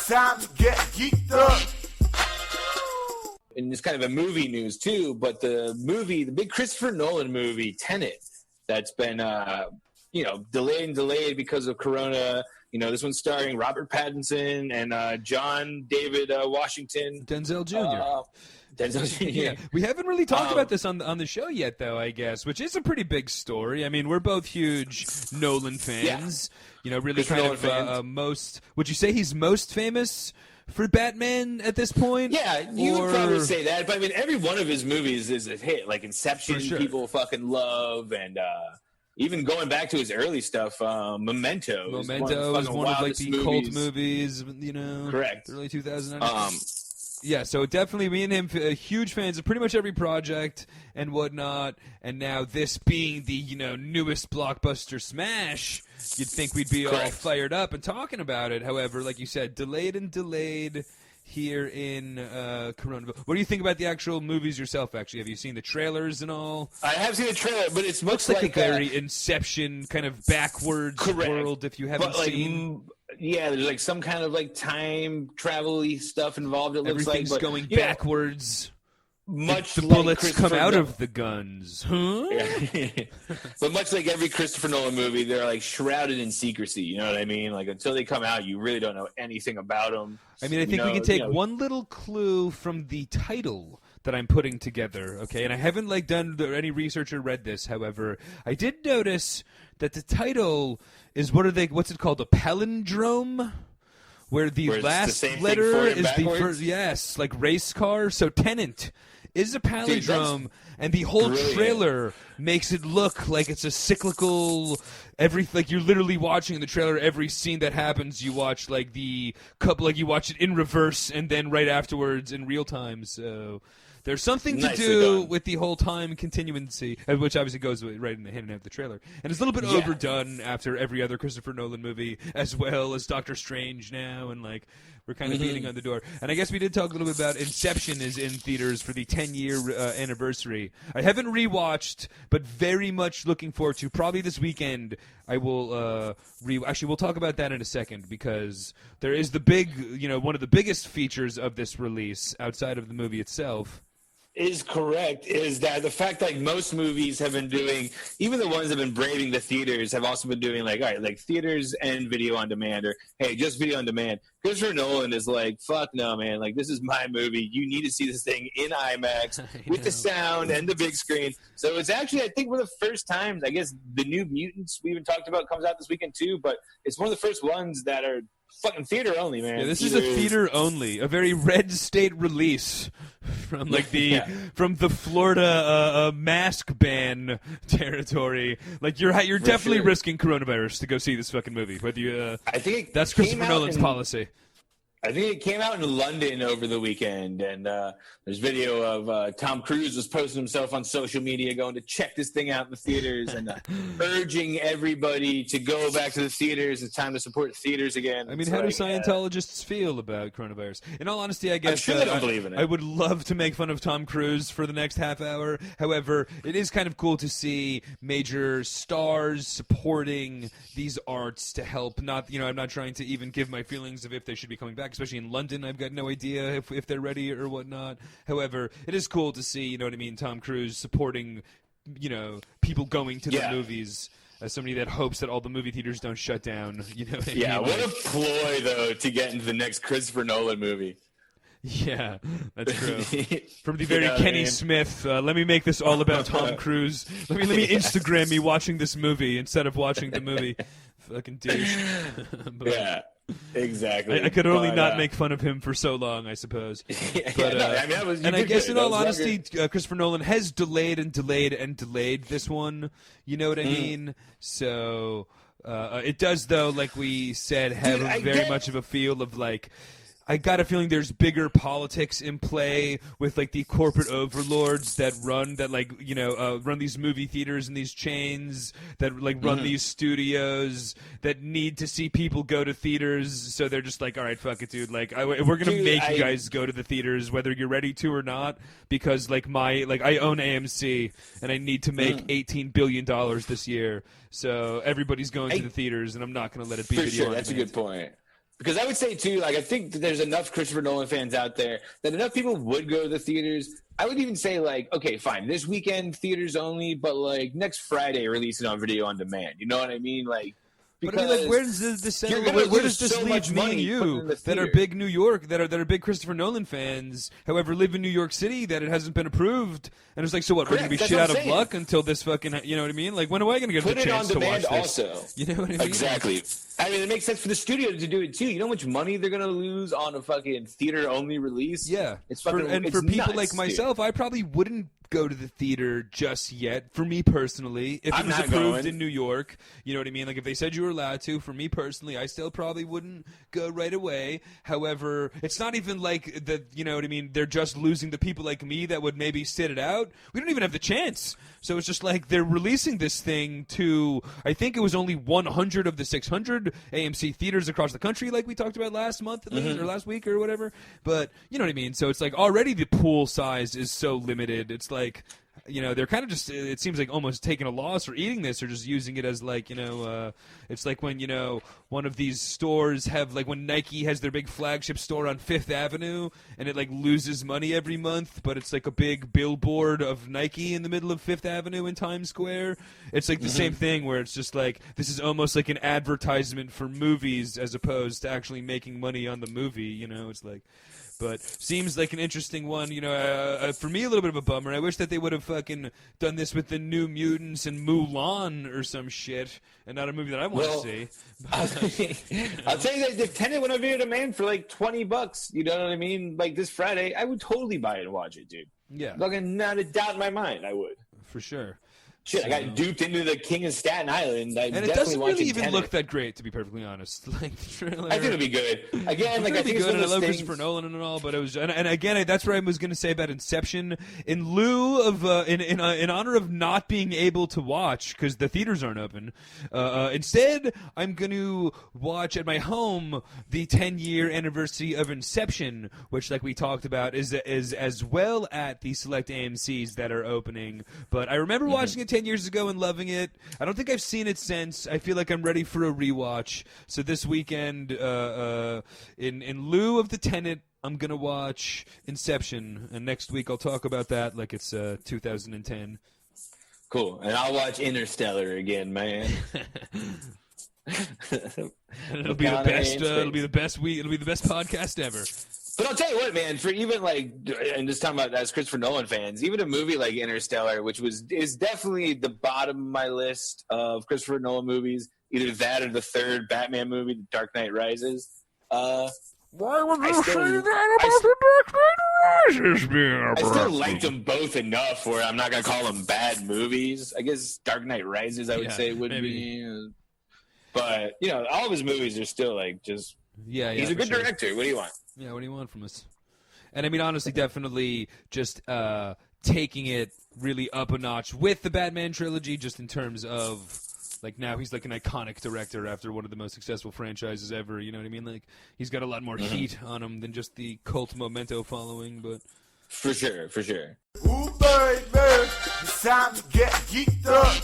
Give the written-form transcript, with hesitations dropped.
time to get geeked up. And it's kind of a movie news too, but the big Christopher Nolan movie, Tenet, that's been, delayed because of Corona. This one's starring Robert Pattinson and John David Washington. Denzel Jr. Denzel Jr. Yeah. We haven't really talked about this on the show yet, though, I guess, which is a pretty big story. I mean, we're both huge Nolan fans. Yeah. Really kind of most... Would you say he's most famous for Batman at this point? Yeah, you would probably say that. But, I mean, every one of his movies is a hit. Like Inception, people fucking love, and... even going back to his early stuff, Memento is one of like the cult movies, Correct. Early 2000s. Yeah, so definitely me and him huge fans of pretty much every project and whatnot. And now this being the, newest blockbuster smash, you'd think we'd be all fired up and talking about it. However, like you said, delayed here in Corona. What do you think about the actual movies yourself, actually? Have you seen the trailers and all? I have seen the trailer, but it's much like a very Inception kind of backwards world if you haven't seen. Yeah, there's like some kind of like time travel-y stuff involved, it looks like. Everything's going backwards. Much the like bullets come out of the guns. Huh? Yeah. But much like every Christopher Nolan movie, they're like shrouded in secrecy. You know what I mean? Like until they come out, you really don't know anything about them. I mean, I think we can take one little clue from the title that I'm putting together, okay? And I haven't done any research or read this. However, I did notice that the title is what's it called? A palindrome? Where the last letter is the first, yes, like race car. So Tenet is a palindrome, and the whole trailer makes it look like it's a cyclical. Like you're literally watching in the trailer every scene that happens. You watch you watch it in reverse, and then right afterwards in real time. So there's something to do with the whole time continuancy, which obviously goes right in the hand of the trailer. And it's a little bit overdone after every other Christopher Nolan movie, as well as Doctor Strange now, and we're kind of beating on the door. And I guess we did talk a little bit about Inception is in theaters for the 10-year anniversary. I haven't rewatched, but very much looking forward to. Probably this weekend I will actually, we'll talk about that in a second, because there is the big, one of the biggest features of this release outside of the movie itself. Is correct is that the fact that most movies have been doing, even the ones that have been braving the theaters, have also been doing theaters and video on demand, or hey, just video on demand. Christopher Nolan is like, fuck no, man, this is my movie. You need to see this thing in IMAX with the sound and the big screen. So it's actually, I think, one of the first times, I guess the New Mutants we even talked about comes out this weekend too, but it's one of the first ones that are fucking theater only, man. Yeah, this is a theater only, a very red state release from from the Florida mask ban territory. You're definitely risking coronavirus to go see this fucking movie. Whether you, I think that's Christopher Nolan's policy. I think it came out in London over the weekend, and there's video of Tom Cruise was posting himself on social media going to check this thing out in the theaters and urging everybody to go back to the theaters. It's time to support theaters again. I mean, how do Scientologists feel about coronavirus? In all honesty, I guess I'm sure they don't believe in it. I would love to make fun of Tom Cruise for the next half hour. However, it is kind of cool to see major stars supporting these arts to help. I'm not trying to even give my feelings of if they should be coming back. Especially in London, I've got no idea if they're ready or whatnot. However, it is cool to see, Tom Cruise supporting, people going to the movies as somebody that hopes that all the movie theaters don't shut down. What a ploy, though, to get into the next Christopher Nolan movie. Yeah, that's true. From the very Kenny Smith, let me make this all about Tom Cruise. Let me Instagram me watching this movie instead of watching the movie. Fucking douche. Yeah. Exactly. I could only not make fun of him for so long, I suppose. I guess in all honesty, Christopher Nolan has delayed this one. You know what I mean? So it does, though, like we said, have very much of a feel of I got a feeling there's bigger politics in play with the corporate overlords that run these movie theaters and these chains that run these studios that need to see people go to theaters. So they're just all right, fuck it, dude. We're gonna make you guys go to the theaters whether you're ready to or not, because I own AMC and I need to make $18 billion this year. So everybody's going to the theaters, and I'm not gonna let it be video on demand. That's a good point. Because I would say, too, like, I think that there's enough Christopher Nolan fans out there that enough people would go to the theaters. I would even say, like, okay, fine, this weekend theaters only, but, like, next Friday release it on video on demand. You know what I mean? Like, but I mean, like, where does this leave me and you that are big New York, that are big Christopher Nolan fans, however, live in New York City, that it hasn't been approved, and it's like, so what? Correct. We're gonna be shit out of luck until this fucking, you know what I mean? Like, when am I gonna get the chance to watch this? Put it on demand also. You know what I mean? Exactly. I mean, it makes sense for the studio to do it too. You know how much money they're gonna lose on a fucking theater-only release? Yeah, it's fucking. And for people like myself, I probably wouldn't go to the theater just yet. For me personally, if it was approved in New York, you know what I mean? Like, if they said you were allowed to, for me personally, I still probably wouldn't go right away. However, it's not even like that. You know what I mean? They're just losing the people like me that would maybe sit it out. We don't even have the chance. So it's just like they're releasing this thing to, I think it was only 100 of the 600 AMC theaters across the country, like we talked about last month at least, or last week or whatever. But you know what I mean? So it's like already the pool size is so limited. It's like, you know, they're kind of just, it seems like almost taking a loss or eating this or just using it as like, you know, it's like when, you know, one of these stores have, like when Nike has their big flagship store on Fifth Avenue and it like loses money every month, but it's like a big billboard of Nike in the middle of Fifth Avenue in Times Square. It's like the same thing where it's just like, this is almost like an advertisement for movies as opposed to actually making money on the movie, you know, it's like... But seems like an interesting one, you know. For me, a little bit of a bummer. I wish that they would have fucking done this with the New Mutants and Mulan or some shit, and not a movie that I want to see. I'll tell you that if Tenet went on video demand for like $20, you know what I mean? Like this Friday, I would totally buy it and watch it, dude. Yeah, fucking not a doubt in my mind, I would. For sure. Shit, I got duped into the King of Staten Island. And it doesn't really even look that great, to be perfectly honest. Like the trailer, I think it'll be good. Again, like I think it's good. And I love Christopher Nolan and all, but it was. And again, that's what I was going to say about Inception. In lieu of, in honor of not being able to watch because the theaters aren't open, instead I'm going to watch at my home the 10-year anniversary of Inception, which, like we talked about, is as well at the select AMC's that are opening. But I remember watching it 10 years ago and loving it. I don't think I've seen it since. I feel like I'm ready for a rewatch. So this weekend, in lieu of the Tenet, I'm gonna watch Inception, and next week I'll talk about that like it's 2010. Cool, and I'll watch Interstellar again, man. It'll be the best. It'll be the best week. It'll be the best podcast ever. But I'll tell you what, man, for even like, and just talking about as Christopher Nolan fans, even a movie like Interstellar, which is definitely the bottom of my list of Christopher Nolan movies, either that or the third Batman movie, The Dark Knight Rises. Why would you say that about The Dark Knight Rises being a I still liked them both enough where I'm not going to call them bad movies. I guess Dark Knight Rises, I would say, would be. But, you know, all of his movies are still like just. Yeah, he's a good director. What do you want? Yeah, what do you want from us? And I mean, honestly, definitely just taking it really up a notch with the Batman trilogy, just in terms of, like, now he's like an iconic director after one of the most successful franchises ever, you know what I mean? Like, he's got a lot more heat on him than just the cult memento following, but... For sure, for sure. Ooh, baby, it's time to get geeked up.